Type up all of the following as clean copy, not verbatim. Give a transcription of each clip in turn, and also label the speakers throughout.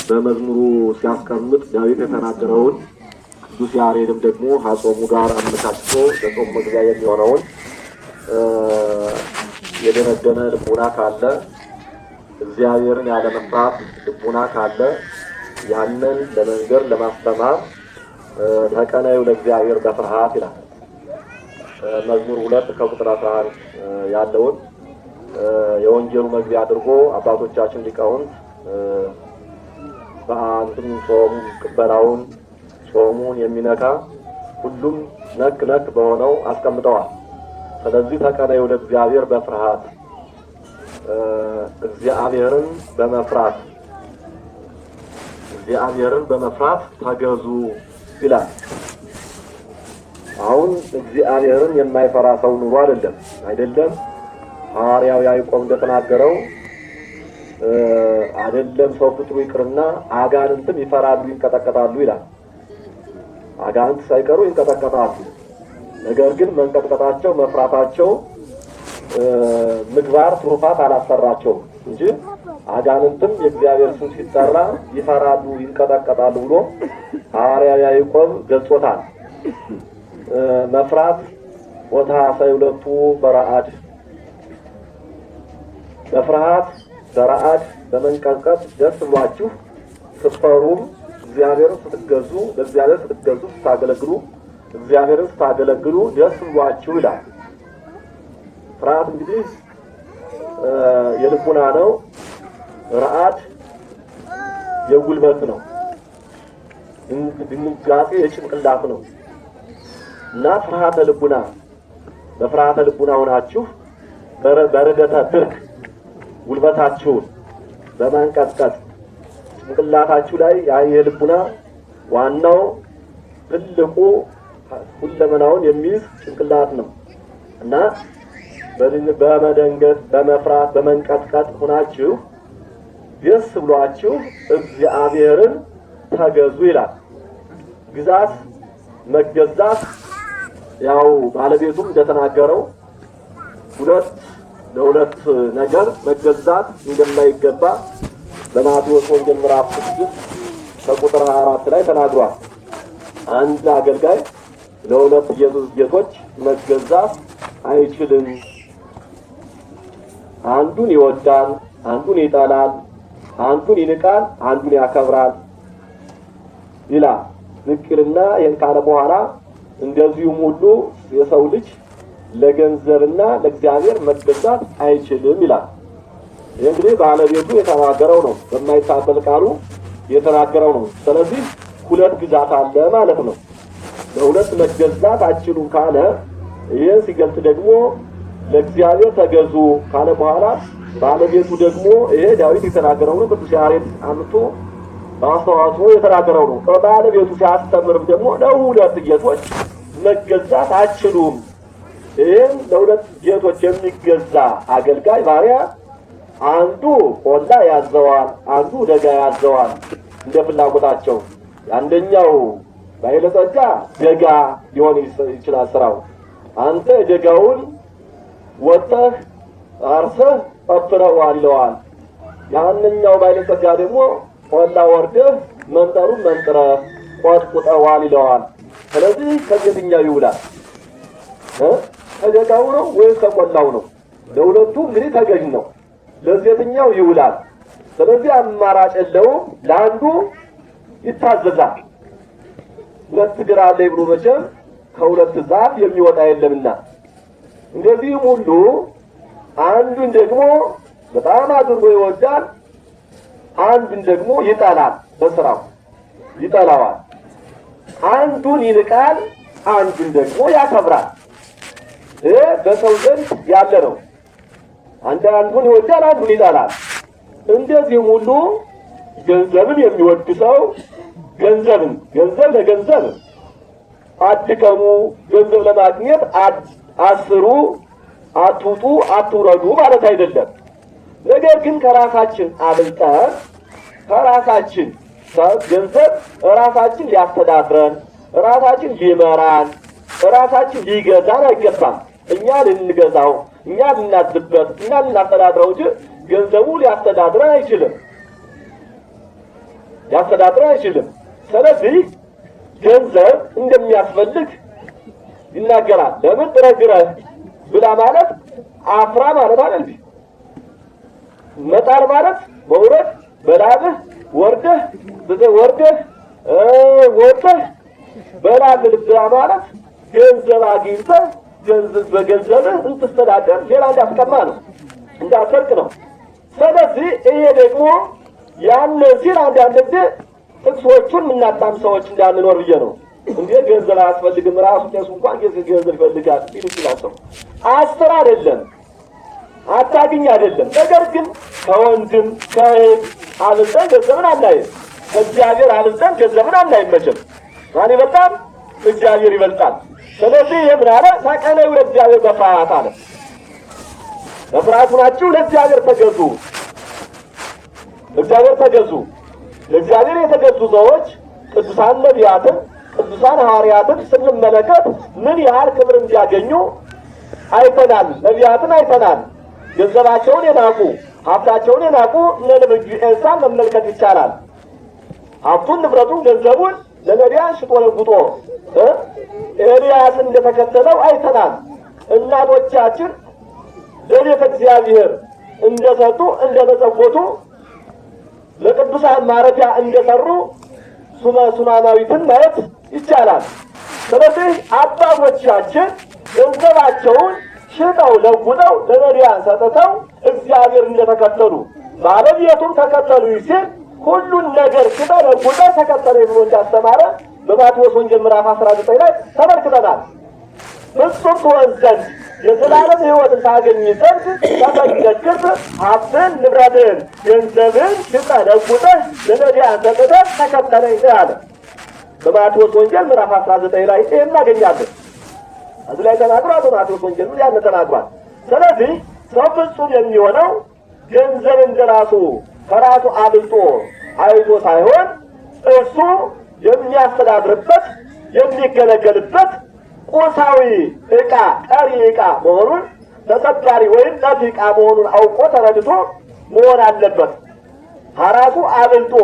Speaker 1: በመዝሙሩ ሲያስቀምጥ ዳዊት የተናገረውን ቅዱስ ያሬድም ደግሞ ሀጾሙ ጋር አመቻችቶ ለጾም መግቢያ የሚሆነውን የደነደነ ልቡና ካለ እግዚአብሔርን ያለ መፍራት ልቡና ካለ ያንን ለመንገር ለማስተማር ተቀናዩ ለእግዚአብሔር በፍርሃት ይላል። መዝሙር 2 ከቁጥር 11 ያለውን የወንጌሉ መግቢያ አድርጎ አባቶቻችን ሊቃውንት በአንድም ጾሙ ቅበላውን ጾሙን የሚነካ ሁሉም ነክ በሆነው አስቀምጠዋል። ስለዚህ ተቀናዩ ለእግዚአብሔር በፍርሃት እግዚአብሔርን በመፍራት ተገዙ ይላል። አሁን እግዚአብሔርን የማይፈራ ሰው ኑሮ አይደለም። ሐዋርያው ያዕቆብ እንደተናገረው አይደለም ሰው ፍጥሩ ይቅርና አጋንንትም ይፈራሉ ይንቀጠቀጣሉ ይላል። አጋንንት ሳይቀሩ ይንቀጠቀጣሉ። ነገር ግን መንቀጥቀጣቸው መፍራታቸው ምግባር ትሩፋት አላሰራቸውም እንጂ አጋንንትም የእግዚአብሔር ስም ሲጠራ ይፈራሉ ይንቀጠቀጣሉ ብሎ ሐዋርያው ያዕቆብ ገልጾታል። መፍራት ወታሰይለቱ በረአድ በፍርሃት በረአድ በመንቀጥቀጥ ደስ ብሏችሁ ስትፈሩም እግዚአብሔርን ስትገዙ ለእግዚአብሔር ስትገዙ ስታገለግሉ እግዚአብሔርን ስታገለግሉ ደስ ብሏችሁ ይላል። ፍርሃት እንግዲህ የልቡና ነው። ረአድ የጉልበት ነው። ድንጋጤ የጭንቅላት ነው። እና ፍርሃተ ልቡና በፍርሃተ ልቡና ሆናችሁ በረደተ ብርክ ጉልበታችሁን በማንቀጥቀጥ ጭንቅላታችሁ ላይ የልቡና ዋናው ትልቁ ሁለመናውን የሚይዝ ጭንቅላት ነው እና በመደንገጥ በመፍራት በመንቀጥቀጥ ሆናችሁ ደስ ብሏችሁ እግዚአብሔርን ተገዙ ይላል። ግዛት መገዛት ያው ባለቤቱም እንደተናገረው ለሁለት ነገር መገዛት እንደማይገባ በማቴዎስ ወንጌል ምዕራፍ 6 ከቁጥር 24 ላይ ተናግሯል። አንድ አገልጋይ ለሁለት ጌቶች መገዛት አይችልም። አንዱን ይወዳል፣ አንዱን ይጠላል፣ አንዱን ይንቃል፣ አንዱን ያከብራል ይላል። ንቅልና ይህን ካለ በኋላ እንደዚሁም ሁሉ የሰው ልጅ ለገንዘብና ለእግዚአብሔር መገዛት አይችልም ይላል። ይህ እንግዲህ ባለቤቱ የተናገረው ነው፣ በማይታበል ቃሉ የተናገረው ነው። ስለዚህ ሁለት ግዛት አለ ማለት ነው። ለሁለት መገዛት አትችሉም ካለ ይህን ሲገልጽ ደግሞ ለእግዚአብሔር ተገዙ ካለ በኋላ ባለቤቱ ደግሞ ይሄ ዳዊት የተናገረው ነው። ቅዱስ ያሬድ አምጥቶ በአስተዋጽኦ የተናገረው ነው። ባለቤቱ ሲያስተምርም ደግሞ ለሁለት ጌቶች መገዛት አትችሉም። ይህም ለሁለት ጌቶች የሚገዛ አገልጋይ ባሪያ አንዱ ቆላ ያዘዋል፣ አንዱ ደጋ ያዘዋል እንደ ፍላጎታቸው። አንደኛው ባለጸጋ ደጋ ሊሆን ይችላል ስራው። አንተ ደጋውን ወጥተህ አርሰህ አፍረዋል ይለዋል። ያንኛው ባለጸጋ ደግሞ ቆላ ወርደህ መንጠሩን መንጥረህ ቆጥቁጠዋል ይለዋል። ስለዚህ ከየትኛው ይውላል? ከደጋው ነው ወይስ ከቆላው ነው? ለሁለቱ እንግዲህ ተገዥ ነው። ለየትኛው ይውላል? ስለዚህ አማራጭ የለውም። ለአንዱ ይታዘዛል። ሁለት እግር አለኝ ብሎ መቼም ከሁለት ዛፍ የሚወጣ የለምና፣ እንደዚህም ሁሉ አንዱን ደግሞ በጣም አድርጎ ይወዳል፣ አንዱን ደግሞ ይጠላል። በስራው ይጠላዋል። አንዱን ይንቃል፣ አንዱን ደግሞ ያከብራል። ይሄ በሰው ዘንድ ያለ ነው። አንዱን ይወዳል፣ አንዱን ይጠላል። እንደዚህም ሁሉ ገንዘብን የሚወድ ሰው ገንዘብ ለገንዘብ አትቀሙ፣ ገንዘብ ለማግኘት አስሩ፣ አትውጡ፣ አትውረዱ ማለት አይደለም። ነገር ግን ከራሳችን አብልጠን ከራሳችን ገንዘብ ራሳችን ሊያስተዳድረን፣ ራሳችን ሊመራን፣ ራሳችን ሊገዛን አይገባም። እኛ ልንገዛው፣ እኛ ልናዝበት፣ እኛ ልናስተዳድረው እንጂ ገንዘቡ ሊያስተዳድረን አይችልም። ሊያስተዳድረው አይችልም። ስለዚህ ገንዘብ እንደሚያስፈልግ ይናገራል። ለምን ጥረግረህ ብላ ማለት አፍራ ማለት አይደል? መጣር ማለት መውረድ በላብህ ወርደህ በላብህ ብላ ማለት ገንዘብ አግኝተህ ገንዘብ በገንዘብህ እንትስተዳደር ሌላ እንዳትቀማ ነው፣ እንዳትሰርቅ ነው። ስለዚህ ይሄ ደግሞ ያን ሲል አንዳንድ ጊዜ ጥቅሶቹን የምናጣም ሰዎች እንዳንኖር ብዬ ነው። እንዴ ገንዘብ አያስፈልግም ራሱ ቄሱ እንኳን ገንዘብ ይፈልጋል ሲሉ ይችላል። አስር አይደለም አታግኝ አይደለም። ነገር ግን ከወንድም ከእህት አብልጠን ገንዘብን አናይም። ከእግዚአብሔር አብልጠን ገንዘብን አናይም። መቼም ማን ይበልጣል? እግዚአብሔር ይበልጣል። ስለዚህ ይህ ምን አለ? ተቀነዩ ለእግዚአብሔር በፍርሃት አለ። በፍርሃት ሆናችሁ ለእግዚአብሔር ተገዙ፣ ለእግዚአብሔር ተገዙ። ለእግዚአብሔር የተገዙ ሰዎች ቅዱሳን ነቢያትን፣ ቅዱሳን ሐዋርያትን ስንመለከት ምን ያህል ክብር እንዲያገኙ አይተናል። ነቢያትን አይተናል። ገንዘባቸውን የናቁ ሀብታቸውን የናቁ እነ ነብዩ ኤልሳዕን መመልከት ይቻላል። ሀብቱን ንብረቱን ገንዘቡን ለነቢያን ሽጦ ለውጦ ኤልያስን እንደተከተለው አይተናል። እናቶቻችን ለቤተ እግዚአብሔር እንደሰጡ እንደመጸወቱ ለቅዱሳን ማረፊያ እንደሰሩ ሱናማዊትን ማየት ይቻላል። ስለዚህ አባቶቻችን ገንዘባቸውን ሽጠው ለውጠው ለነቢያን ሰጥተው እግዚአብሔር እንደተከተሉ ባለቤቱን ተከተሉ ሲል ሁሉን ነገር ሽጠው ለውጠው ተከተሉ ብሎ እንዳስተማረ በማቴዎስ ወንጌል ምዕራፍ 19 ላይ ተመልክተናል። ፍጹም ትሆን ዘንድ የዘላለም ሕይወትን ታገኝ ዘንድ ተመልከት ሀብትን፣ ንብረትን፣ ገንዘብን ሽጠህ ለውጠህ ለነቢያን ሰጥተህ ተከተለኝ አለ። በማቴዎስ ወንጌል ምዕራፍ 19 ላይ ይሄን እናገኛለን። እዚህ ላይ ተናግሯል። በማቴዎስ ወንጌል ያን ተናግሯል። ስለዚህ ሰው ፍጹም የሚሆነው ገንዘብ እንደራሱ ከራሱ አብልጦ አይቶ ሳይሆን እሱ የሚያስተዳድርበት የሚገለገልበት ቁሳዊ ዕቃ ቀሪ ዕቃ መሆኑን ተሰባሪ ወይም ጠፊ ዕቃ መሆኑን አውቆ ተረድቶ መሆን አለበት። ከራሱ አብልጦ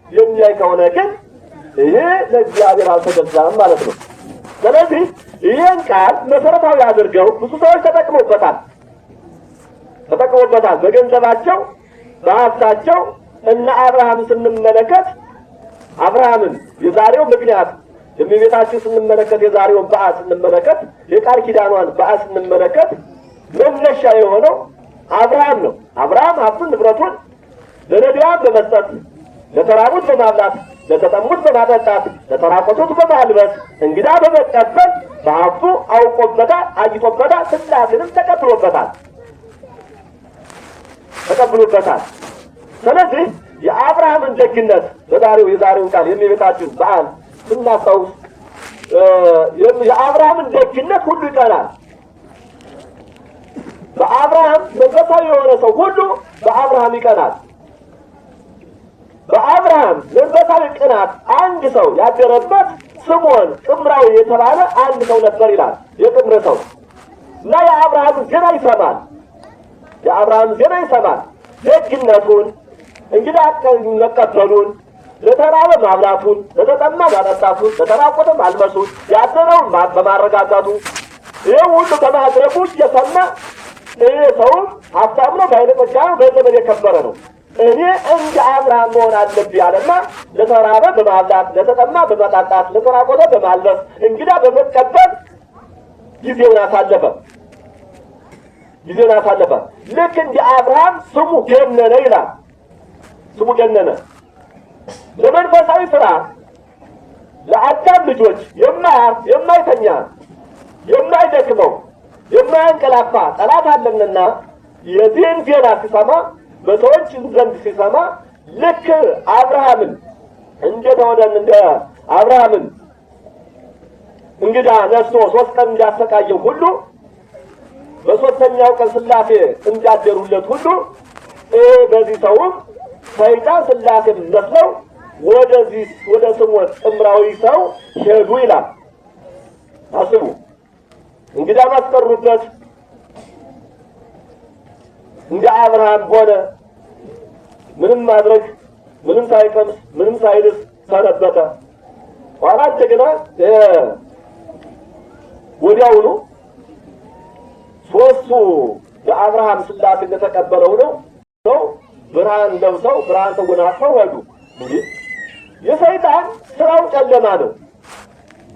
Speaker 1: የሚያይ ከሆነ ግን ይሄ ለእግዚአብሔር አልተገዛም ማለት ነው። ስለዚህ ይህን ቃል መሰረታዊ አድርገው ብዙ ሰዎች ተጠቅመውበታል። በገንዘባቸው በሀብታቸው እነ አብርሃም ስንመለከት አብርሃምን የዛሬው ምክንያት የእመቤታችን ስንመለከት የዛሬውን በዓል ስንመለከት የቃል ኪዳኗን በዓል ስንመለከት መነሻ የሆነው አብርሃም ነው። አብርሃም ሀብቱን ንብረቱን ለነቢያን በመስጠት ለተራቡት በማብላት ለተጠሙት በማጠጣት ለተራቆቱት በማልበስ እንግዳ በመቀበል በሀብቱ አውቆበታል፣ አጊጦበታል፣ ስላሴንም ተቀብሎበታል። ስለዚህ የአብርሃምን ደግነት የዛሬውን ቃል የእመቤታችን በዓል ስናስታውስ የአብርሃምን ደግነት ሁሉ ይቀናል። በአብርሃም መንፈሳዊ የሆነ ሰው ሁሉ በአብርሃም ይቀናል። በአብርሃም መንፈሳዊ ቅናት አንድ ሰው ያደረበት ስምዖን ቅምራዊ የተባለ አንድ ሰው ነበር ይላል። የቅምር ሰው እና የአብርሃምን ዜና ይሰማል። ደግነቱን፣ እንግዳ መቀበሉን፣ ለተራበ ማብላቱን፣ ለተጠማ ማጠጣቱን፣ ለተራቆተ ማልበሱን፣ ያደረውን በማረጋጋቱ ይህ ሁሉ በማድረጉ እየሰማ ይህ ሰውም ሀብታም ነው፣ ባለጠጋ ነው፣ በዘመን የከበረ ነው። እኔ እንደ አብርሃም መሆን አለብኝ አለና ለተራበ በማብላት፣ ለተጠማ በማጠጣት፣ ለተራቆተ በማልበስ፣ እንግዳ በመቀበል ጊዜውን አሳለፈ። ልክ እንደ አብርሃም ስሙ ገነነ ይላል። ስሙ ገነነ። ለመንፈሳዊ ስራ ለአዳም ልጆች የማያርፍ የማይተኛ የማይደክመው የማያንቀላፋ ጠላት አለንና የዚህን ዜና ሲሰማ በሰዎች ዘንድ ሲሰማ ልክ አብርሃምን እንደ አብርሃምን እንግዳ ነስቶ 3 ቀን እንዳሰቃየው ሁሉ በሶስተኛው ቀን ስላሴ እንዳደሩለት ሁሉ በዚህ ሰውም ሰይጣን ስላሴ መስለው ወደ ስምዖን ቅምራዊ ሰው ሄዱ ይላል። አስቡ፣ እንግዳ ማስቀሩበት እንደ አብርሃም ሆነ። ምንም ማድረግ ምንም ሳይቀምስ ምንም ሳይልስ ሰነበተ። ኋላ እንደገና ወዲያውኑ ሶስቱ የአብርሃም ሥላሴ እንደተቀበለው ነው ብርሃን ለብሰው ብርሃን ተጎናጽፈው ሄዱ። የሰይጣን ስራው ጨለማ ነው።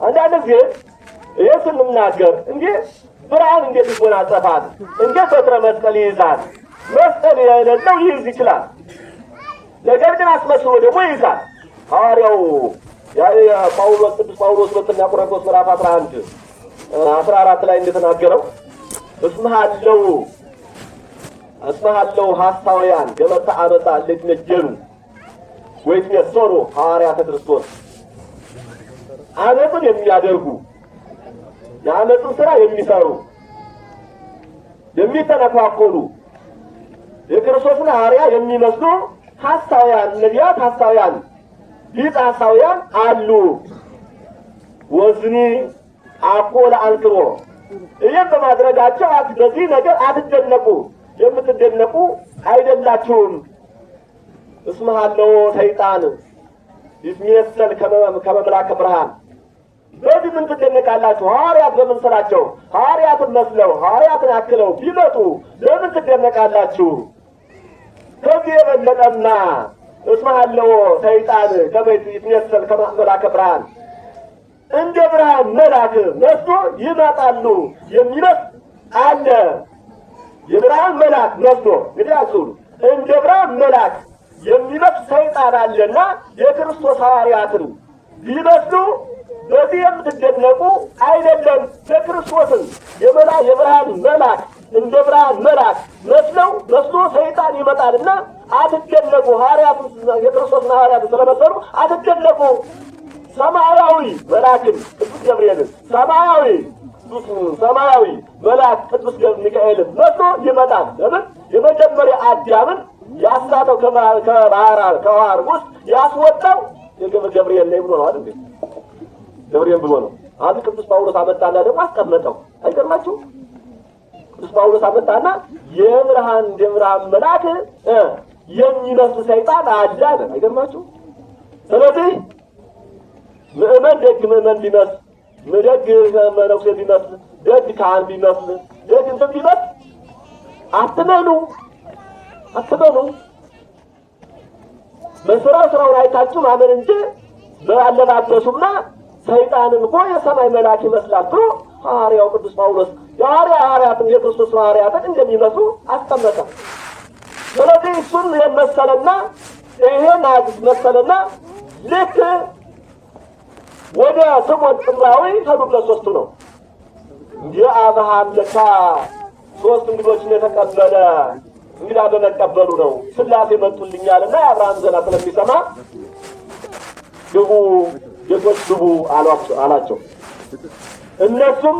Speaker 1: አንዳንድ ጊዜ ይሄ ስንናገር እንዴ ብርሃን እንዴት ይጎናጸፋል? እንዴት በትረ መስቀል ይይዛል? መስቀል የሌለው ይይዝ ይችላል። ነገር ግን አስመስሎ ደግሞ ይይዛል። ሐዋርያው ጳውሎስ ቅዱስ ጳውሎስ ሁለተኛ ቆሮንቶስ ምዕራፍ 11-14 ላይ እንደተናገረው እስመሃለው ሐሳውያን ገመታ አመጣ ለትነጀሩ ወይትነሰሩ ሐዋርያተ ክርስቶስ አመቱን የሚያደርጉ የአመቱን ስራ የሚሰሩ የሚተነኳኮሉ የክርስቶስን ሐዋርያ የሚመስሉ ሐሳውያን ነቢያት ሐሳውያን ሊቃ ሐሳውያን አሉ። ወዝኒ አኮ ለአንክሮ ይህን በማድረጋቸው በዚህ ነገር አትደነቁ፣ የምትደነቁ አይደላችሁም። እስመሃለው ሰይጣን ይስሚየሰል ከመምላከ ብርሃን በዚህ ምን ትደነቃላችሁ? ሐዋርያት በምን ስራቸው ሐዋርያትን መስለው ሐዋርያትን አክለው ቢመጡ ለምን ትደነቃላችሁ? ከዚህ የበለጠና እስመሃለው ሰይጣን ይስሚየሰል ከመምላከ ብርሃን እንደ ብርሃን መልአክ መስሎ ይመጣሉ የሚመስል አለ። የብርሃን መልአክ መስሎ እንግዲህ አስቡ፣ እንደ ብርሃን መልአክ የሚመስል ሰይጣን አለና የክርስቶስ ሐዋርያትን ቢመስሉ በዚህ የምትደነቁ አይደለም። በክርስቶስን የብርሃን መልአክ እንደ ብርሃን መልአክ መስሎ ሰይጣን ይመጣልና አትደነቁ። ሐዋርያትን የክርስቶስን ሐዋርያትን ስለመሰሉ አትደነቁ። ሰማያዊ መልአክን ቅዱስ ገብርኤልን ሰማያዊ መልአክ ቅዱስ ሚካኤልን መስሎ ይመጣል። ለምን? የመጀመሪያ አዳምን ያሳተው ከባህር ውስጥ ያስወጣው ገብርኤል ላይ ብሎ ነው አይደል? ገብርኤል ብሎ ነው። አንድ ቅዱስ ጳውሎስ አመጣና ደግሞ አስቀመጠው። አይገርማችሁ? ቅዱስ ጳውሎስ አመጣና የብርሃን መልአክ የሚመስል ሰይጣን አለ። አይገርማችሁ? ስለዚህ ምእመን ደግ ምእመን ቢመስል ደግ መነኩሴ ቢመስል ደግ ካህን ቢመስል ደግ እንትን ቢመስል አትመኑ። በስራውን አይታችሁ ማመን እንጂ በአለባበሱማ ሰይጣንን እኮ የሰማይ መልአክ ይመስላል ብሎ ሐዋርያው ቅዱስ ጳውሎስ ሐዋርያትን የክርስቶስ ሐዋርያትን እንደሚመስሉ አስቀመጠ። ስለዚህ እሱን የመሰለና ይሄን አዲስ መሰለና ልክ ወደ ስምዖን ጥምራዊ ሄዱለት። ሶስቱ ነው እንጂ አብርሃም ለካ ሶስት እንግዶችን የተቀበለ እንግዳ በመቀበሉ ነው ሥላሴ መጡልኛልና የአብርሃም ዘና ስለሚሰማ ግቡ ጌቶች ግቡ አላቸው። እነሱም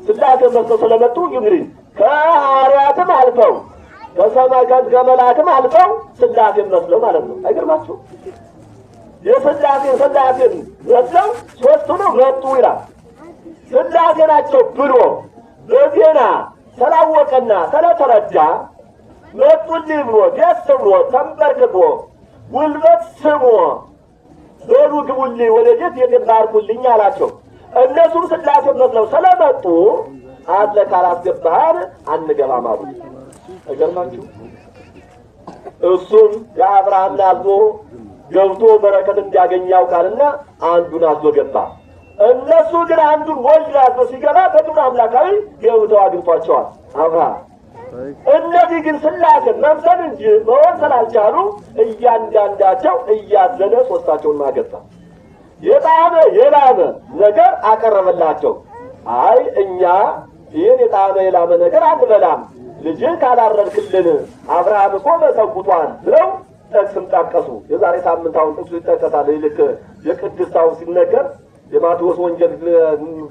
Speaker 1: ሥላሴ መስለው ስለመጡ እንግዲህ ከሐዋርያትም አልፈው ከመላእክትም አልፈው ሥላሴን መስለው ማለት ነው። አይገርማችሁ? ሥላሴን መስለው ሶስቱ ነው መጡ ይላል። ሥላሴ ናቸው ብሎ በዜና ስላወቀና ስለተረዳ መጡልኝ ብሎ ደስ ብሎ ተንበርክኮ ጉልበት ስሞ በሉ ግቡልኝ ወደ ቤት ባርኩልኝ አላቸው። እነሱም ሥላሴ መስለው ስለመጡ አለ ካላስገባህን አንገባም አሉ። አይገርማችሁ? እሱም የአብርሃም አዝኖ ገብቶ በረከት እንዲያገኝ ያውቃልና አንዱን አዝኖ ገባ። እነሱ ግን አንዱን ወልድ አዝኖ ሲገባ በግብረ አምላካዊ ገብተው አግኝቷቸዋል አብርሃም። እነዚህ ግን ሥላሴን መምሰል እንጂ መሆን ስላልቻሉ እያንዳንዳቸው እያዘነ ሦስታቸውን ማገባ የላመ ነገር አቀረበላቸው። አይ እኛ ይህን የላመ ነገር አንበላም፣ ልጅን ካላረድክልን አብርሃም እኮ መሰውቷል ብለው ጥቅስም ጠቀሱ። የዛሬ ሳምንት አሁን ጥቅሱ ይጠቀሳል። ልክ የቅድስታው ሲነገር የማቴዎስ ወንጌል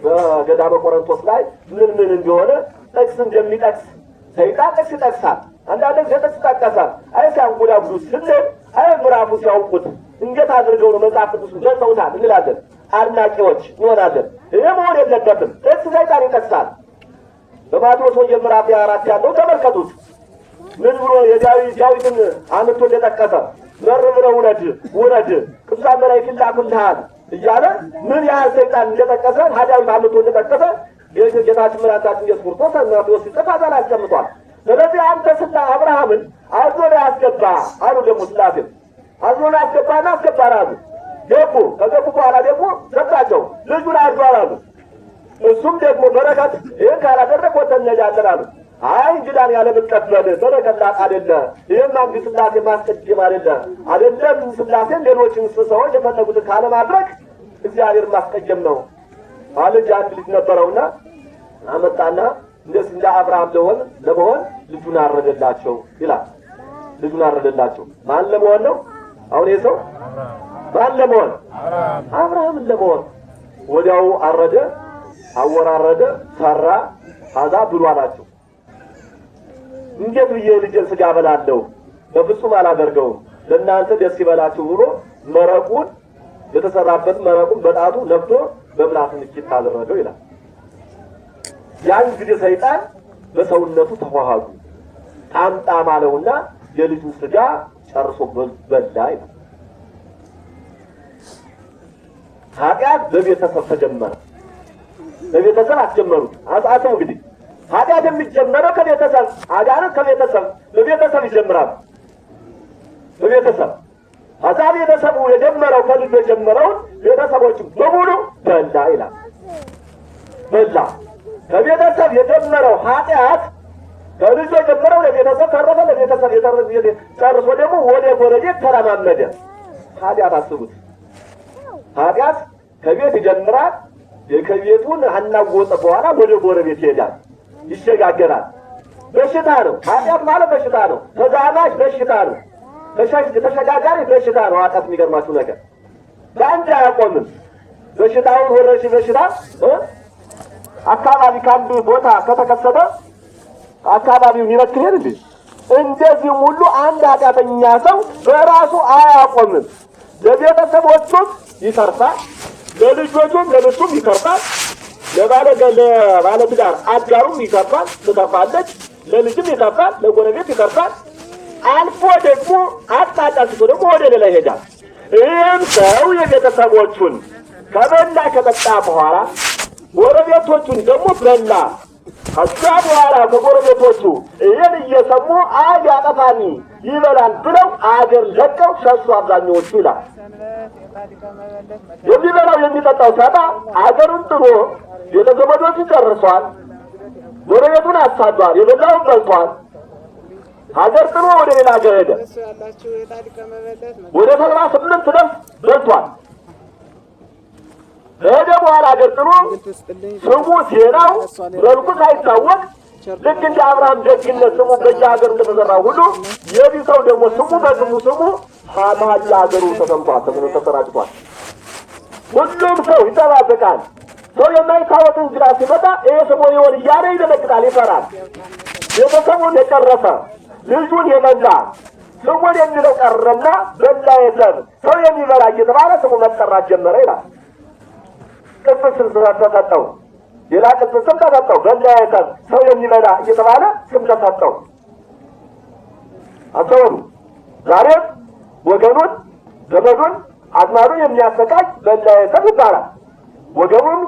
Speaker 1: በገዳመ ቆሮንቶስ ላይ ምን እንደሆነ ጥቅስ እንደሚጠቅስ ሰይጣን ጥቅስ ይጠቅሳል። አንዳንድ ጊዜ ጥቅስ ይጠቀሳል። አይ ሲያንጎዳጉዱ ስንል አይ ምዕራፉ ሲያውቁት እንዴት አድርገው ነው መጽሐፍ ቅዱስን ገልጸውታል እንላለን። አድናቂዎች እንሆናለን። ይህ መሆን የለበትም። ጥቅስ ሰይጣን ይጠቅሳል። በማቴዎስ ወንጌል ምዕራፍ 24 ያለው ተመልከቱት። ምን ብሎ ዳዊትን አምጥቶ እንደጠቀሰ መርብረው ውረድ ቅዱሳን መላእክት ይላኩልሃል እያለ ምን ያህል ሰይጣን እንደጠቀሰ ኃጢአት አምጥቶ እንደጠቀሰ ጌታችን መድኃኒታችን ኢየሱስ ክርስቶስ እናቶስ ሲጠፋዛል አስቀምጧል። ስለዚህ አንተ ስለ አብርሃምን አዞን ያስገባ አሉ። ደግሞ ስላሴ አዞን ያስገባና አስገባራሉ ገቡ። ከገቡ በኋላ ደግሞ ሰጣቸው ልጁን አርዷል አሉ። እሱም ደግሞ በረከት ይህን ካላደረግ ወተን እንሄዳለን አሉ። አይ እንግዳን ያለ መቀበል በረከት ላቅ አይደለ። ይህም አንድ ስላሴ ማስቀደም አይደለም ስላሴን ሌሎችን ሰዎች የፈለጉትን ካለማድረግ እግዚአብሔር ማስቀደም ነው አለ። አንድ ልጅ ነበረውና አመጣና እንደዚህ እንደ አብርሃም ለመሆን ልጁን አረደላቸው ይላል። ልጁን አረደላቸው ማን ለመሆን ነው? አሁን የሰው ማን ለመሆን? አብርሃምን ለመሆን። ወዲያው አረደ፣ አወራረደ፣ ሰራ፣ አዛ ብሎ አላቸው። እንዴት ብዬ ልጄን ስጋ በላለሁ? በፍጹም አላደርገውም። ለእናንተ ደስ ይበላችሁ ብሎ መረቁን የተሰራበት መረቁን በጣቱ ነክቶ በምላሱ ንክት አደረገው ይላል። ያን ጊዜ ሰይጣን በሰውነቱ ተዋሃዱ ጣምጣም አለውና የልጁን ስጋ ጨርሶ በላ ይላል። ኃጢአት በቤተሰብ ተጀመረ። በቤተሰብ አስጀመሩት። አጻቱ እንግዲህ ኃጢአት የሚጀመረው ከቤተሰብ አጋር ከቤተሰብ በቤተሰብ ይጀምራል። በቤተሰብ አዛብ ቤተሰቡ የጀመረው ከልጅ የጀመረውን ቤተሰቦች በሙሉ በላ ይላል። በላ ከቤተሰብ የጀመረው ኃጢአት ከልጅ የጀመረው ለቤተሰብ ተረፈ። ለቤተሰብ የተረፈ ጨርሶ ደግሞ ወደ ጎረቤት ተለማመደ። ኃጢአት አስቡት። ኃጢአት ከቤት ይጀምራል። የከቤቱን አናወጠ በኋላ ወደ ጎረቤት ይሄዳል፣ ይሸጋገራል። በሽታ ነው ኃጢአት ማለት በሽታ ነው። ተዛማጅ በሽታ ነው። ተሸጋጋሪ በሽታ ነው። ኃጢአት የሚገርማችሁ ነገር በአንድ አያቆምም። በሽታውን ወረርሽኝ በሽታ አካባቢ ካንዱ ቦታ ከተከሰተ አካባቢውን ይነክራል እንዴ? እንደዚህም ሁሉ አንድ ኃጢአተኛ ሰው በራሱ አያቆምም። ለቤተሰቦቹም ይተርፋል፣ ለልጆቹም ለልጁም ይተርፋል፣ ለባለትዳር አጋሩም ይተርፋል፣ ትተርፋለች፣ ለልጅም ይተርፋል፣ ለጎረቤት ይተርፋል። አልፎ ደግሞ አቅጣጫ ስቶ ደግሞ ወደ ሌላ ይሄዳል። ይህም ሰው የቤተሰቦቹን ከበላ ከጠጣ በኋላ ጎረቤቶቹን ደግሞ በላ። ከዛ በኋላ ከጎረቤቶቹ ይህን እየሰሙ ያጠፋኒ ይበላል ብለው አገር ለቀው ሸሹ አብዛኛዎቹ ይላል። የሚበላው የሚጠጣው ሳጣ አገሩን ጥሎ ቤተዘመዶቹን ጨርሷል፣ ጎረቤቱን አሳዷል፣ የበላውን በልቷል። ሀገር ጥሎ ወደ ሌላ ሀገር ሄደ። ወደ 78 ደም በልቷል። ሄደ በኋላ ሀገር ጥሎ ስሙ ዜናው መልኩ ሳይታወቅ ልክ እንደ አብርሃም ደግነት ስሙ በየሀገሩ እንደተዘራ ሁሉ የዚህ ሰው ደግሞ ስሙ ስሙ ሀማያ ሀገሩ ተሰምቷል፣ ተሰራጭቷል። ሁሉም ሰው ይጠባበቃል። ሰው የማይታወቅ እንግዳ ሲመጣ ይሄ ስሙ ይሆን እያለ ይደነግጣል፣ ይፈራል። ቤተሰቡን የጨረሰ ልጁን የበላ ስሙን የሚለው ቀረና በላ የለም ሰው የሚበላ እየተባለ ስሙ መጠራት ጀመረ ይላል። ቅጽል ስም ተሰጠው፣ ሌላ ቅጽል ስም ተሰጠው። በላ የለም ሰው የሚበላ እየተባለ ስም ተሰጠው። አስተውሉ። ዛሬም ወገኑን ዘመዱን አዝማዱን የሚያሰቃይ በላ የለም ይባላል። ወገኑን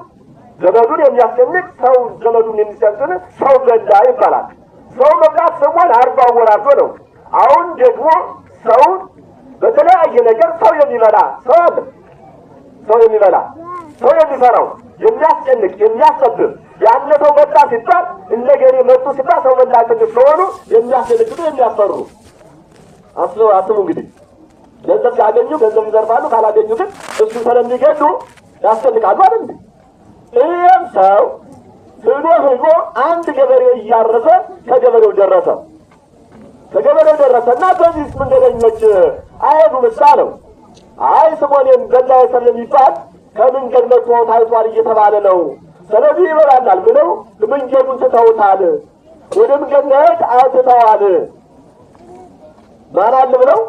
Speaker 1: ዘመዱን የሚያስጨንቅ ሰው ዘመዱን የሚሰጥን ሰው በላ ይባላል። ሰው መብላት ስሙን 40 ወራዶ ነው። አሁን ደግሞ ሰው በተለያየ ነገር ሰው የሚበላ ሰው አለ። ሰው የሚበላ ሰው የሚፈራው የሚያስጨንቅ የሚያሰብብ ያለ ሰው መጣ ሲባል እነገሬ መጡ ሲባል ሰው መላእክት ስለሆኑ የሚያስጨንቁ የሚያፈሩ አስቡ እንግዲህ ገንዘብ ሲያገኙ ገንዘብ ይዘርፋሉ፣ ካላገኙ ግን እሱ ስለሚገሉ ያስጨንቃሉ አይደል? ይህም ሰው ህዶ አንድ ገበሬ እያረሰ ከገበሬው ደረሰ። ከገበሬው ደረሰና በዚህ መንገደኞች አይሄዱም አለው። አይ ስሞኔን በላ የለም የሚባል ከመንገድ መጥቶ ታይቷል እየተባለ ነው፣ ስለዚህ ይበላናል ብለው መንገዱን ትተውታል። ወደ መንገድ መሄድ አትተዋል። ማን አለ ብለው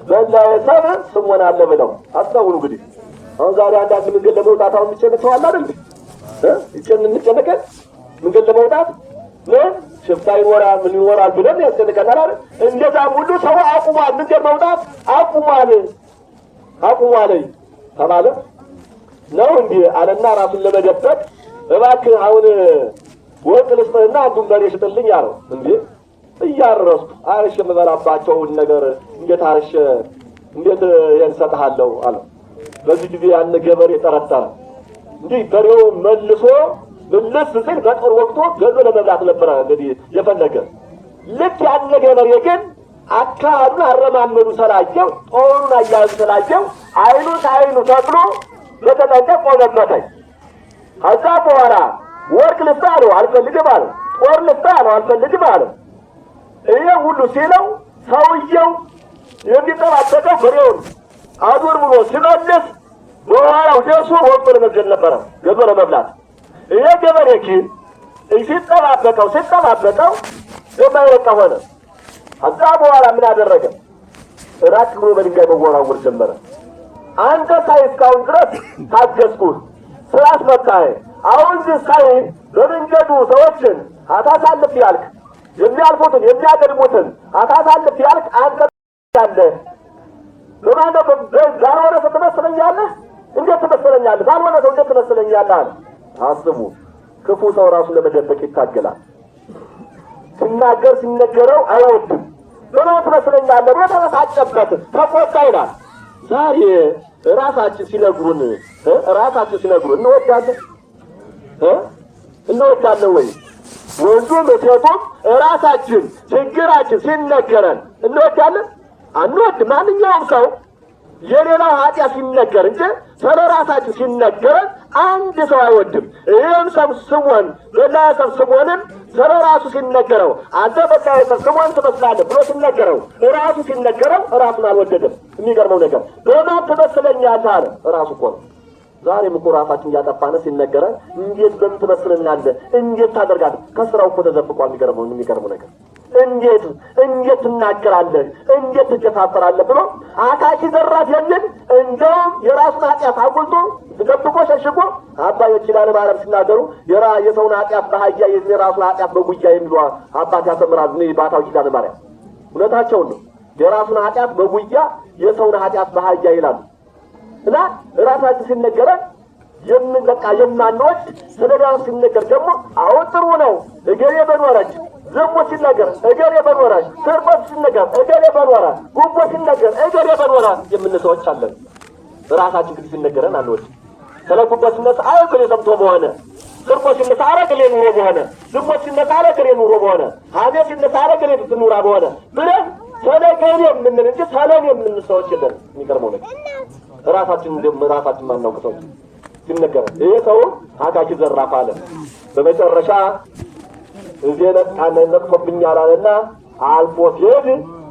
Speaker 1: በላ የለም ስሞን አለ ብለው አስተውሉ። እንግዲህ አሁን ዛሬ አንዳንድ መንገድ ለመውጣት አሁን የሚጨነቀው አለ አይደል? እንጨነቀ መንገድ ለመውጣት ሽፍታ ይኖራል ምን ይኖራል ብለን ያስጨንቀናል አይደል? እንደዛም ሁሉ ሰው አቁሟል፣ ምንድን መውጣት አቁሟል ተባለ ነው እንዴ አለና ራሱን ለመደበቅ እባክህ አሁን ወርቅ ልስጥህና አንዱን በሬ ሽጥልኝ አለው። እንዴ እያረስኩ አርሼ የምበላባቸውን ነገር እንዴት ያንሰጥሃለሁ አለው። በዚህ ጊዜ ያን ገበሬ ጠረጠረ። እንዲህ በሬው መልሶ ብልስ ሲል በጦር ወቅቶ ገዞ ለመብላት ነበረ እንግዲህ የፈለገ። ልክ ያን ገበሬ ግን አካባቢውን አረማመዱ ስላየው ጦሩን አያያዙ ስላየው አይኑ ተብሎ በተጠንቀቅ ቆመበታኝ። ከዛ በኋላ ወርቅ ልስጥ አለው፣ አልፈልግም አለው። ጦር ልስጥ አለው፣ አልፈልግም አለው። ይሄ ሁሉ ሲለው ሰውየው የሚጠባበቀው ፍሬውን አዙር ብሎ ሲመልስ በኋላው ደርሶ ወርቅ ለመግደል ነበረ ገዞ ለመብላት። ይሄ ገበሬ ግን ሲጠባበቀው የማይወጣ ሆነ። ከዛ በኋላ ምን አደረገ? ራቅ ብሎ በድንጋይ መወራወር ጀመረ። አንተ ሳይ እስካሁን ድረስ ታገስኩህ ስላስመጣህ፣ አሁን ግን ሳይ በመንገዱ ሰዎችን አታሳልፍ ያልክ፣ የሚያልፉትን የሚያቀድሙትን አታሳልፍ ያልክ አንተ ያለህ በማነው? ባልሆነ ሰው ትመስለኛለህ። እንዴት ትመስለኛለህ? ባልሆነ ሰው እንዴት ትመስለኛለህ? አስቡ፣ ክፉ ሰው ራሱን ለመደበቅ ይታገላል። ሲናገር ሲነገረው አይወድም። በማን ትመስለኛለህ ብሎ ተበሳጨበት፣ ተቆጣ ይላል። ዛሬ ራሳችን ሲነግሩን እንወዳለን ወይ? ወንዱም ሴቱም ራሳችን ችግራችን ሲነገረን እንወዳለን? አንወድም። ማንኛውም ሰው የሌላው ኃጢአት ሲነገር እንጂ ስለ ራሳችን ሲነገረን አንድ ሰው አይወድም። ይህም ሰብስቦን በላይ ሰብስቦንም ስለ ራሱ ሲነገረው አንተ በላይ ሰብስቦን ትመስላለህ ብሎ ሲነገረው ራሱ ሲነገረው ራሱን አልወደደም። የሚገርመው ነገር በማን ትመስለኛለህ አለ ራሱ እኮ ነው። ዛሬም እኮ ራሳችን እያጠፋን ሲነገረን እንዴት በምን ትመስለኛለህ እንዴት ታደርጋለህ? ከስራው እኮ ተዘብቋል። የሚገርመው ነገር እንዴት ትናገራለህ እንዴት ትጨፋፈራለህ ብሎ አካኪ ዘራፍ የሚል እንደውም የራሱን ኃጢአት አጉልቶ ደብቆ ሸሽጎ አባዮች ይላል ማረም ሲናገሩ የሰውን ኃጢአት በአህያ የራሱን ኃጢአት በጉያ የሚሉ አባት ያስተምራሉ። ባታው ይላል ማርያም እውነታቸውን ነው። የራሱን ኃጢአት በጉያ የሰውን ኃጢአት በአህያ ይላሉ። እና ራሳችን ሲነገረን የማንወድ ስለዳን ሲነገር ደግሞ አሁን ጥሩ ነው እገሌ በኖረች፣ ዝሙት ሲነገር እገሌ በኖረች፣ ስርቆት ሲነገር እገሌ በኖረ፣ ጉቦ ሲነገር እገሌ በኖረ የምን ሰዎች አለን። ራሳችን ግን ሲነገረን አንወድ። ስለ ጉቦ ሲነሳ እገሌ ሰምቶ በሆነ፣ ስርቆት ሲነሳ እገሌ ኑሮ በሆነ፣ ዝሙት ሲነሳ እገሌ ኑሮ በሆነ፣ ሐሜት ሲነሳ እገሌ ኑራ በሆነ ብለን ስለገሌ የምንል እንጂ ሰለን የምን ሰዎች የለን። የሚገርመው ነገር ራሳችን ማናውቅ ሰዎች ሲነገር ይሄ ሰው አካኪ ዘራፍ አለ። በመጨረሻ እዚህ ነጥፎብኛል አለና አልፎ ሲሄድ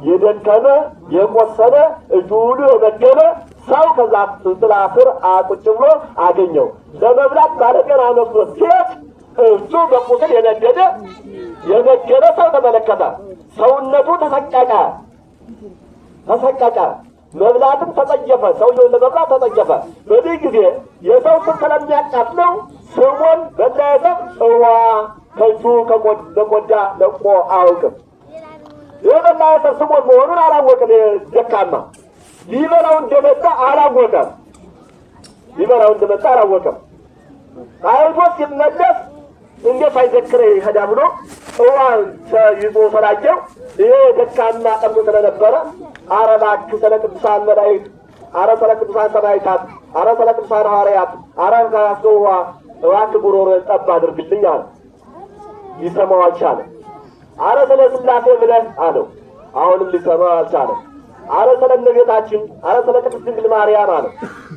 Speaker 1: የደከመ የቆሰለ እጁ ሁሉ የመገበ ሰው ከዛ ጥላ ስር ቁጭ ብሎ አገኘው። ለመብላት ባለቀና መስሎ ሲሄድ እጁ በቁስል የነገደ ሰው ተመለከተ። ሰውነቱ ተሰቀቀ። መብላትም ተጸየፈ። ሰውየውን ለመብላት ተጸየፈ። በዚህ ጊዜ የሰው ስም ስለሚያቃጥለው ስሙን በላይተም ከእጁ በቆዳ ለቆ አያውቅም። የበላይተም ስሙን መሆኑን አላወቅም። ደካማ ሊበላው እንደመጣ አላወቀም። አይቶ ሲመለስ እንዴት አይዘክረ ይሄዳ ብሎ ይዞ ሰላቸው። ይሄ ደካማ ጠምቶ ስለነበረ አረባክ ስለ ቅዱሳን መላእክት፣ ስለ ቅዱሳን ሰማዕታት፣ ስለ ቅዱሳን ሐዋርያት፣ ካስዋ እባክህ ጉሮሮን ጠብ አድርግልኝ አለ። ሊሰማው አልቻለም። ስለ ሥላሴ ብለህ አለው። አሁንም ሊሰማው አልቻለም። ስለ እመቤታችን፣ ስለ ቅድስት ድንግል ማርያም አለ።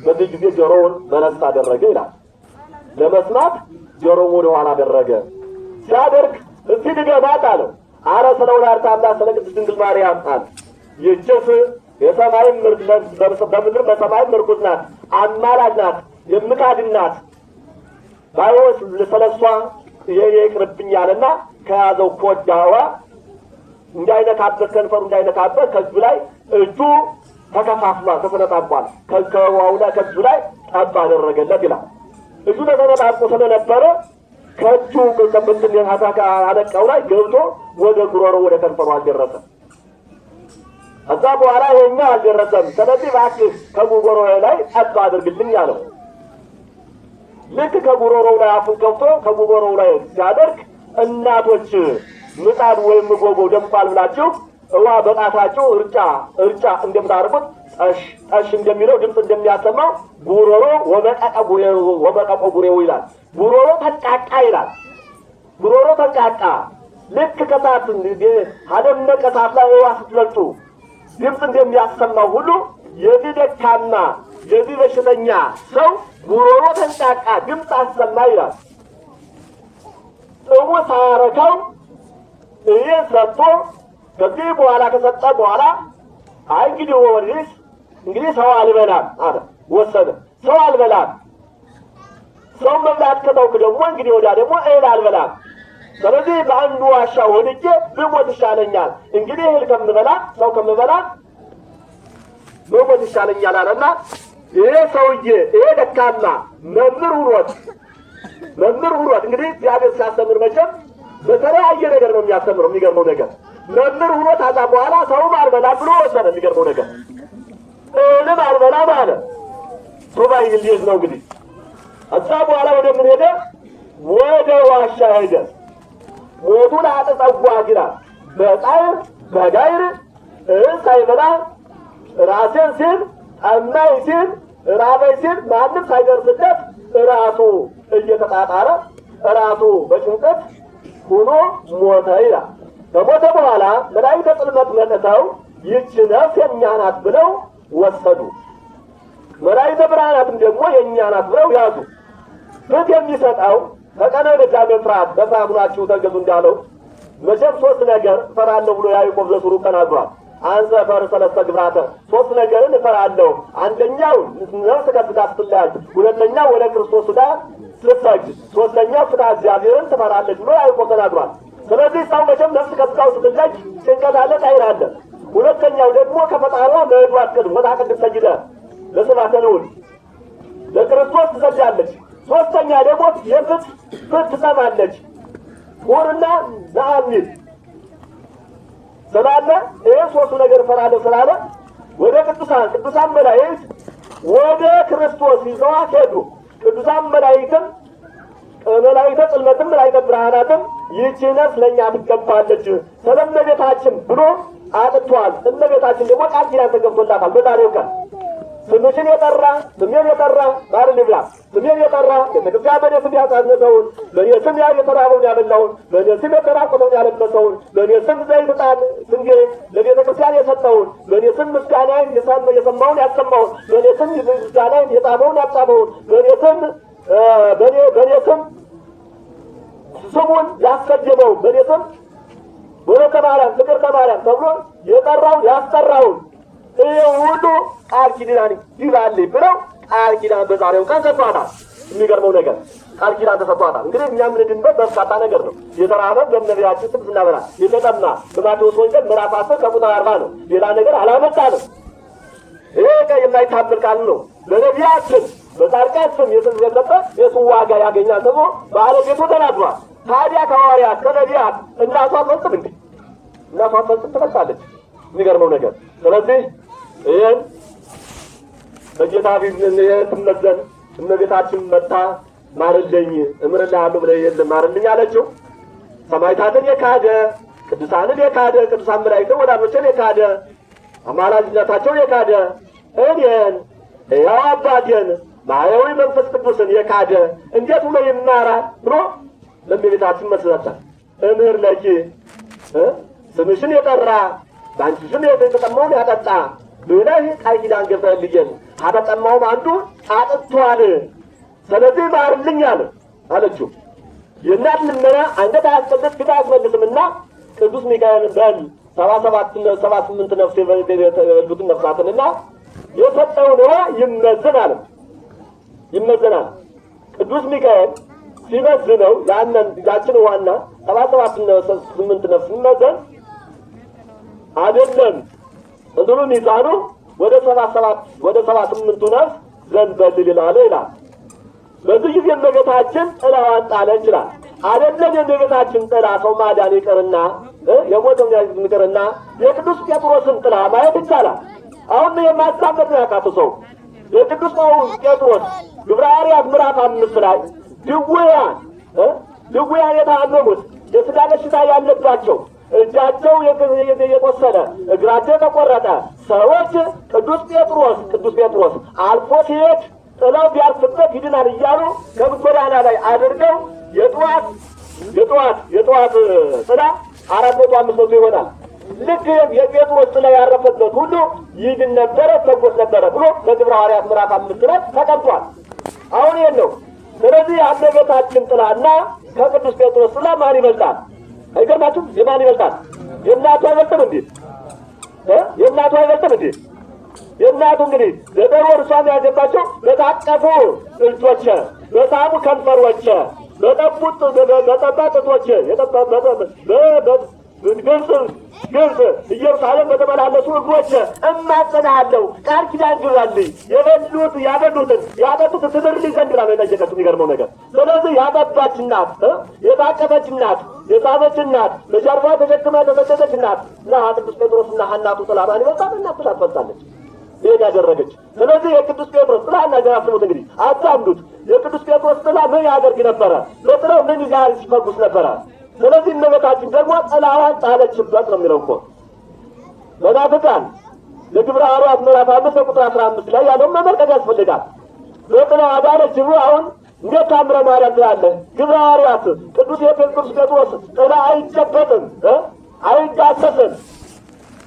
Speaker 1: በዚህ ጊዜ ጆሮውን መለስ አደረገ ይላል። ለመስማት ጆሮውን ወደ ኋላ አደረገ። ሲያደርግ እስቲ ድገማት አለው። ስለ ወላዲተ አምላክ ስለ ቅድስት ድንግል ማርያም አለ። ይህችስ የሰማይም በምድር በሰማይም ምርኩዝ ናት፣ አማላጅ ናት፣ የምታድን ናት። ባይሆን ስለሷ ይቅርብኛልና ከያዘው ኮዳዋ እንዳይነካበት ከንፈሩ እንዳይነካበት ከእጁ ላይ እጁ ተከፋፍሏል፣ ተሰነጣቋል። ከዋው ላይ ከእጁ ላይ ጠብ አደረገለት ይላል። እጁ ተሰነጣቆ ስለነበረ ከእጁ ከብትን የታካ አለቃው ላይ ገብቶ ወደ ጉሮሮ ወደ ከንፈሩ አልደረሰም። ከዛ በኋላ ይሄኛው አልደረሰም። ስለዚህ እባክህ ከጉሮሮ ላይ ጠብ አድርግልኝ አለው። ልክ ከጉሮሮው ላይ አፉን ከፍቶ ከጉሮሮው ላይ ሲያደርግ እናቶች ምጣድ ወይም ጎጎ ደምቋል ብላችሁ ውሃ በጣታችሁ እርጫ እንደምታደርጉት ጠሽ እንደሚለው ድምፅ እንደሚያሰማው ጉሮሮ ወበቀቆ ጉሬው ይላል። ጉሮሮ ተንቃቃ ይላል። ጉሮሮ ተንቃቃ። ልክ ከሰዓት አደመቀ ሰዓት ላይ ውሃ ስትለጡ ድምፅ እንደሚያሰማው ሁሉ የዚህ ደካማ የዚህ በሽተኛ ሰው ጉሮሮ ተንቃቃ፣ ድምፅ አሰማ ይላል። ጥሙ ሳረከው ይሄ ሰጥቶ ከዚህ በኋላ ከሰጠ በኋላ አይ እንግዲህ ሰው አልበላም አለ። ወሰነ። ሰው አልበላም። ሰው መብላት ከተውክ ደግሞ እንግዲህ ወዲያ ደግሞ እህል አልበላም። ስለዚህ በአንዱ ዋሻ ወድቄ ብሞት ይሻለኛል። እንግዲህ እህል ከምበላ ሰው ከምበላ ብሞት ይሻለኛል አለና ይሄ ሰውዬ ይሄ ደካማ መምህር ሁኖት እንግዲህ እግዚአብሔር ሲያስተምር መቼም በተለያየ ነገር ነው የሚያስተምረው። የሚገርመው ነገር መምህር ሁኖት አዛ በኋላ ሰውም አልበላም ብሎ ወሰነ። የሚገርመው ነገር እህልም አልበላም አለ። ሱባኤ ሊይዝ ነው እንግዲህ። እዛ በኋላ ወደ ምን ሄደ? ወደ ዋሻ ሄደ። ሞቱን አጠጸዋ ይላል። በጣይር በጋይር ሳይበላ ራሴን ሲል ጠማኝ ሲል ራበኝ ሲል ማንም ሳይደርስለት ራሱ እየተጣጣረ ራሱ በጭንቀት ሆኖ ሞተ ይላል። ከሞተ በኋላ መላእክተ ጽልመት መጥተው ይህች ነፍስ የእኛ ናት ብለው ወሰዱ። መላእክተ ብርሃናትም ደግሞ የእኛ ናት ብለው ያዙ። ፍት የሚሰጠው ከቀነ በእግዚአብሔር ፍርሃት በፍርሃት ሆናችሁ ተገዙ እንዳለው መቼም ሶስት ነገር እፈራለሁ ብሎ ያዕቆብ ዘሥሩግ ተናግሯል። አንተ ፈር ሰለስተ ግብራተ፣ ሶስት ነገርን እፈራለሁ። አንደኛው ነፍስ ከሥጋ ስትለያይ፣ ሁለተኛው ወደ ክርስቶስ ሥጋ ስትሰግድ፣ ሶስተኛው ፍትሐ እግዚአብሔርን ትፈራለች ብሎ ያዕቆብ ተናግሯል። ስለዚህ ሰው መቼም ነፍስ ከሥጋው ስትለይ ጭንቀት አለ፣ ጣይር አለ። ሁለተኛው ደግሞ ከፈጣሪዋ መሄዱ አትቀድም። ወታ ቅድስ ሰግደ ለስብሐተ ልዑል ለክርስቶስ ትሰግዳለች። ሶስተኛ ደግሞ የፍት ትሰማለች። ቁርና ነአሚን ስላለ ይህ ሶስቱ ነገር እፈራለሁ ስላለ ወደ ቅዱሳን መላእክት ወደ ክርስቶስ ይዘዋት ሄዱ። ቅዱሳን መላእክትም መላእክተ ጽልመትም መላእክተ ብርሃናትም ይህች ነፍስ ለእኛ ትገባለች ስለ እመቤታችን ብሎ አጥቷል። እመቤታችን ደግሞ ቃል ኪዳን ተገብቶላታል። በዛሬው ቀን ስምሽን የጠራ ስሜን የጠራ ባርን ይብላ፣ ስሜን የጠራ ቤተክርስቲያን በእኔ ስም ያጻነሰውን፣ በእኔ ስም የተራበውን ያበላውን፣ በእኔ ስም የተራቆተውን ያለበሰውን፣ በእኔ ስም ዘይት ዕጣን ስንዴ ለቤተ ክርስቲያን የሰጠውን፣ በእኔ ስም ምስጋናዬን የሰማውን ያሰማውን፣ በእኔ ስም ምስጋናዬን የጻፈውን ያጻፈውን፣ በእኔ ስም ስሙን ያሰጀበውን፣ በእኔ ስም ወለተ ማርያም ፍቅርተ ማርያም ተብሎ የጠራውን ያስጠራውን ይህ ሁሉ ቃል ኪዳን ይላልኝ ብለው ቃል ኪዳን በዛሬው ቀን ሰጥቷታል። የሚገርመው ነገር ቃል ኪዳን ተሰጥቷታል። እንግዲህ እኛ የምንድንበት በርካታ ነገር ነው። የተራበ በነቢያችን ስም ስናበላ፣ የተጠማ በማቴዎስ ወንጌል ምዕራፍ 10 ከቁጥር 40 ነው። ሌላ ነገር አላመጣንም። ይሄ የማይታመን ቃል ነው። በነቢያት ስም በጻድቃን ስም የተሰጠ የሱ ዋጋ ያገኛል ተብሎ ባለቤቱ ተናግሯል። ታዲያ ከሐዋርያት ከነቢያት እናቷ አትፈልጥም እንዴ? እናቷ አትፈልጥም? ትፈልጣለች። የሚገርመው ነገር ስለዚህ ይህን በጌታ ፊት ትመዘን እመቤታችን መጣ ማርልኝ እምርልሃለሁ ብለ የለም ማርልኝ አለችው። ሰማዕታትን የካደ ቅዱሳንን የካደ ቅዱሳን መላእክትን ወዳጆችን የካደ አማላጅነታቸውን የካደ እኔን ሕያው አባቴን ማሕየዊ መንፈስ ቅዱስን የካደ እንዴት ብሎ ይማራል ብሎ ለእመቤታችን መስለታ እምር ለኪ ስምሽን የጠራ በአንቺ ስም የተጠማውን ያጠጣ ብለህ ቃል ኪዳን ገብተህልኝ አጠጠማውም አንዱ አጥጥቷል። ስለዚህ ማርልኝ አለችው። የእናት ልመና አንገት አያስቀድስ ፊት አያስመልስምና ቅዱስ ሚካኤል በል 78 ነፍስ የበሉትን ነፍሳትንና የሰጠውን ውሃ ይመዝናል። ቅዱስ ሚካኤል ሲመዝነው ያችን ውሃና 78 ነፍስ ሲመዘን አይደለም እንትኑ ሚዛኑ ወደ 78 ነፍስ ዘንበል ይላል። በዚህ ጊዜ እመቤታችን ጥላዋን ጣለች ይላል። አይደለም የእመቤታችን ጥላ ሰው ማዳን ይቅርና የሞተው ይቅርና የቅዱስ ጴጥሮስን ጥላ ማየት ይቻላል። አሁን የማሳመድ ነው ያካተው ሰው የቅዱስ ጴጥሮስ ግብረ ሐዋርያት ምዕራፍ 5 ላይ ድውያን የታመሙት የሥጋ በሽታ ያለባቸው እጃቸው የቆሰለ እግራቸው የተቆረጠ ሰዎች ቅዱስ ጴጥሮስ አልፎ ሲሄድ ጥላው ቢያርፍበት ይድናል እያሉ ከጎዳና ላይ አድርገው የጠዋት ጥላ 400-500 ይሆናል። ልክ የጴጥሮስ ጥላ ያረፈበት ሁሉ ይድን ነበረ ተጎስ ነበረ ብሎ በግብረ ሐዋርያት ምዕራፍ 5 ላይ ተቀምጧል። አሁን ይሄን ነው። ስለዚህ የእመቤታችን ጥላና ከቅዱስ ጴጥሮስ ጥላ ማን ይበልጣል? አይገርማችሁም? የማን ይበልጣል? የእናቱ አይበልጥም እንዴ? የእናቱ አይበልጥም እንዴ? የእናቱ እንግዲህ ዘጠኝ ወር እሷን ያገባቸው በታቀፉ እጆች፣ በሳሙ ከንፈሮች፣ በጠባ ጥቶች ግብፅ ኢየሩሳሌም በተመላለሱ እግሮች እማጸናሃለሁ ቃል ኪዳን ግባልኝ ያበሉትን ያጠጡት ትምህርልኝ ዘንድ ነው የጠየቀችው። የሚገርመው ነገር ስለዚህ ያጠባች እናት፣ የታቀፈች እናት፣ የሳበች እናት፣ በጀርባዋ ተሸክማ የተሰደደች እናት እና ቅዱስ ጴጥሮስና ሐናቱ ጥላ ማን ይበልጣል? እናት ጥላ ትበልጣለች። ይሄን ያደረገች። ስለዚህ የቅዱስ ጴጥሮስ ጥላ እናገራስሙት እንግዲህ አታምዱት። የቅዱስ ጴጥሮስ ጥላ ምን ያደርግ ነበረ? በጥላው ምን ያህል ሲፈጉስ ነበረ? ስለዚህ እመቤታችን ደግሞ ጥላዋን ጣለችበት ነው የሚለው እኮ መናፍቃን የግብረ ሐዋርያት ምዕራፍ 5 ቁጥር 15 ላይ ያለውን መመልከት ያስፈልጋል። በጥላዋ ዳለች ብሎ አሁን እንዴት ታምረ ማርያም ትላለህ? ግብረ ሐዋርያት ቅዱስ ጴጥሮስ ጥላ አይጨበጥም፣ አይዳሰስም፣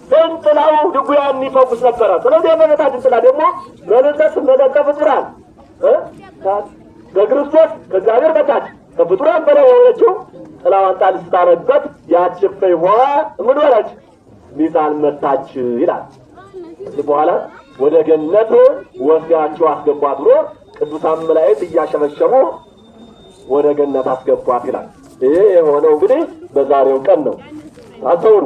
Speaker 1: ግን ጥላው ድውያን ይፈውስ ነበረ። ስለዚህ የእመቤታችን ጥላ ደግሞ በልደት መለጠፍ ይችላል በክርስቶስ ከእግዚአብሔር በታች ከፍጡራን በላይ የሆነችው ጥላዋን ጣል ስታረግበት ያችፈይ ሆ ምን ወረች ሚዛን መታች ይላል። ከዚህ በኋላ ወደ ገነት ወስዳቸው አስገቧት ብሎ ቅዱሳን መላእክት እያሸበሸቡ ወደ ገነት አስገቧት ይላል። ይሄ የሆነው እንግዲህ በዛሬው ቀን ነው። አስተውሉ።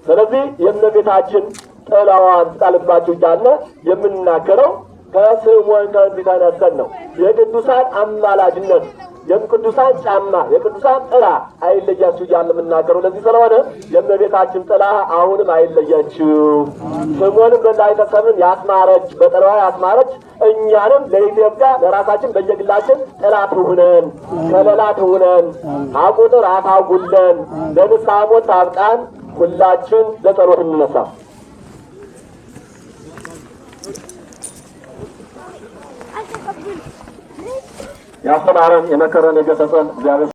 Speaker 1: ስለዚህ የእመቤታችን ጥላዋን ጣልባቸው እያለ የምንናገረው ከስምዖን ተነስተን ነው። የቅዱሳን አማላጅነት፣ የቅዱሳን ጫማ፣ የቅዱሳን ጥላ አይለያችሁ እያለ የምናገረው ለዚህ ስለሆነ የእመቤታችን ጥላ አሁንም አይለያችሁ። ስምዖንም በላዕተ ሰብእ ያስማረች በጥላዋ ያስማረች እኛንም ለኢትዮጵያ ለራሳችን በየግላችን ጥላ ትሁነን፣ ከለላ ትሁነን፣ አቁጥር አታጉለን፣ ለንስሐ ሞት ታብቃን። ሁላችን ለጸሎት እንነሳ። ያስተማረን የመከረን የገሰጸን እግዚአብሔር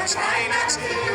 Speaker 2: China.